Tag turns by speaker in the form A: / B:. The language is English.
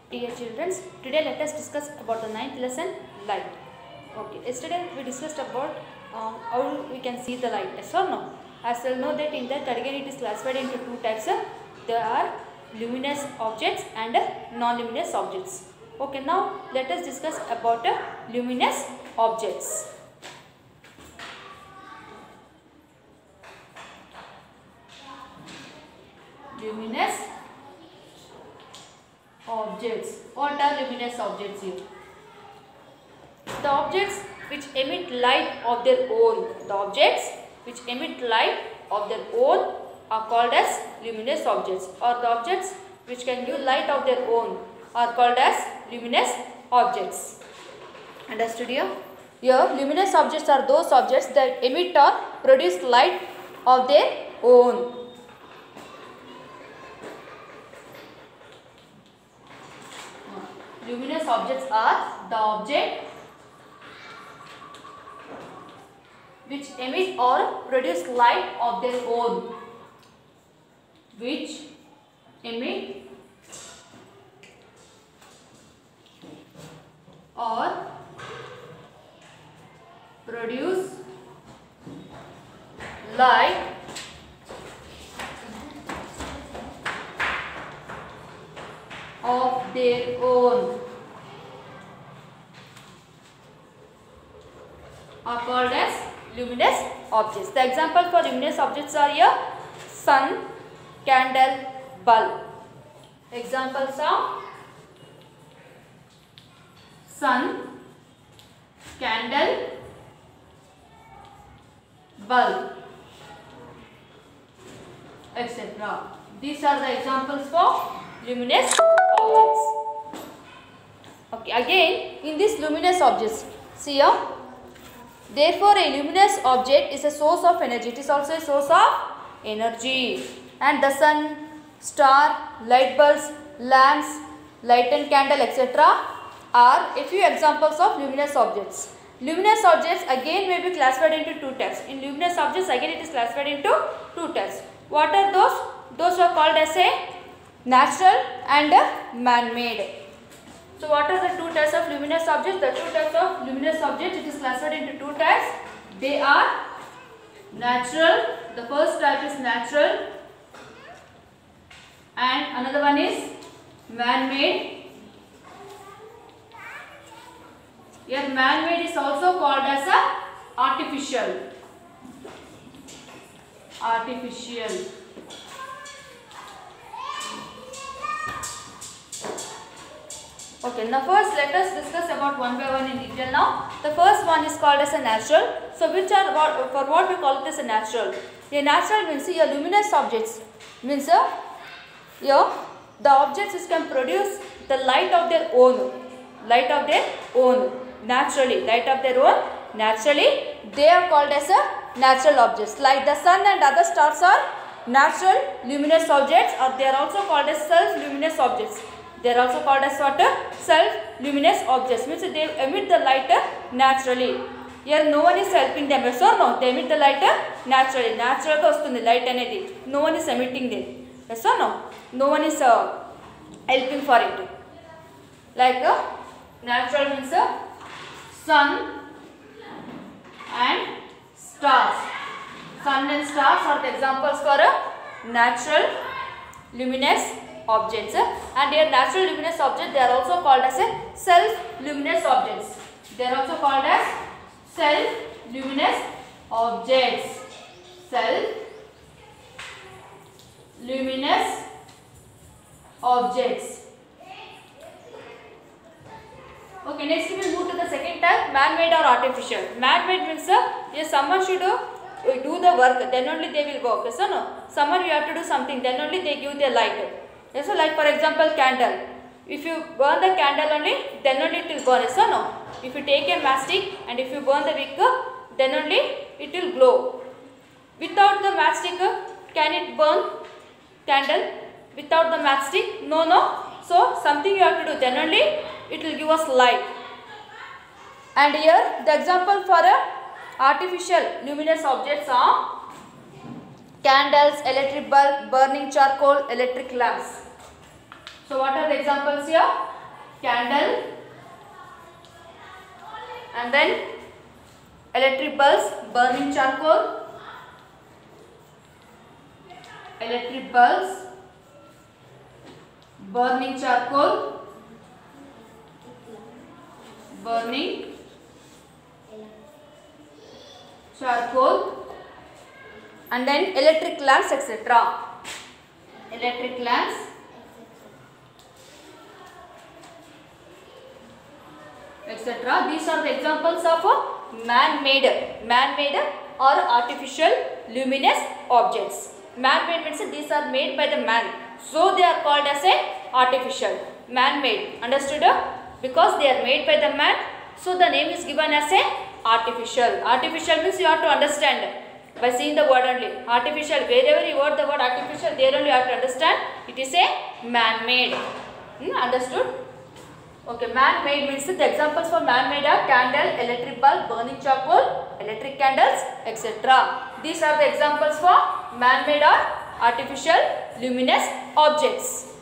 A: Dear children, today let us discuss about the ninth lesson, light. Okay, yesterday we discussed about how we can see the light, yes or no? As you know that in that again it is classified into two types. There are luminous objects and non-luminous objects. Okay, now let us discuss about luminous objects. Luminous objects. What are luminous objects here? The objects which emit light of their own. The objects which emit light of their own are called as luminous objects, or the objects which can give light of their own are called as luminous objects. Understood here? Here, luminous objects are those objects that emit or produce light of their own. Luminous objects are the object which emit or produce light of their own. Which emit or produce light of their own are called as luminous objects. The example for luminous objects are here: sun, candle, bulb. Examples are sun, candle, bulb, etc. These are the examples for luminous objects. Okay, again in these luminous objects, see here, therefore a luminous object is a source of energy. It is also a source of energy. And the sun, star, light bulbs, lamps, lighted candle, etc. are a few examples of luminous objects. Luminous objects again may be classified into two types. In luminous objects again it is classified into two types. What are those? Those are called as a natural and man-made. So what are the two types of luminous objects? The two types of luminous objects, it is classified into two types. They are natural. The first type is natural and another one is man-made. Here man-made is also called as a artificial. Artificial. Okay, now first let us discuss about one by one in detail now. The first one is called as a natural. So which are for what we call it as a natural? A natural means your luminous objects means here the objects which can produce the light of their own. Light of their own. Naturally. Light of their own. Naturally. They are called as a natural objects. Like the sun and other stars are natural luminous objects, or they are also called as self-luminous objects. They are also called as what? Self-luminous objects. Means they emit the light naturally. Here no one is helping them. Yes or no? They emit the light naturally. Natural ga vastundi light anedi. No one is emitting them. Yes or no? No one is helping for it. Like natural means sun and stars. Sun and stars are the examples for natural luminous objects. And here natural luminous objects, they are also called as a self-luminous objects. They are also called as self-luminous objects. Self-luminous objects. Okay, next we will move to the second type, man-made or artificial. Man-made means yes, someone should do the work, then only they will work. Yes or no? Someone you have to do something, then only they give their light. Yes, so like for example candle. If you burn the candle only, then only it will burn. Yes or no? If you take a matchstick and if you burn the wick, then only it will glow. Without the matchstick, can it burn candle? Without the matchstick? No, no. So something you have to do, then only it will give us light. And here the example for artificial luminous objects are candles, electric bulb, burning charcoal, electric lamps. So what are the examples here? candle, and then electric bulbs, burning charcoal, electric bulbs, burning charcoal, burning charcoal, and then electric lamps, etc. Electric lamps, etc. These are the examples of man-made or artificial luminous objects. Man-made means these are made by the man, so they are called as a artificial. Man-made, understood? Because they are made by the man, so the name is given as a artificial. Artificial means you have to understand by seeing the word only. Artificial, wherever you word the word artificial, there only you have to understand it is a man-made. Understood? Okay, man-made means the examples for man-made are candle, electric bulb, burning charcoal, electric candles, etc. These are the examples for man-made or artificial luminous objects.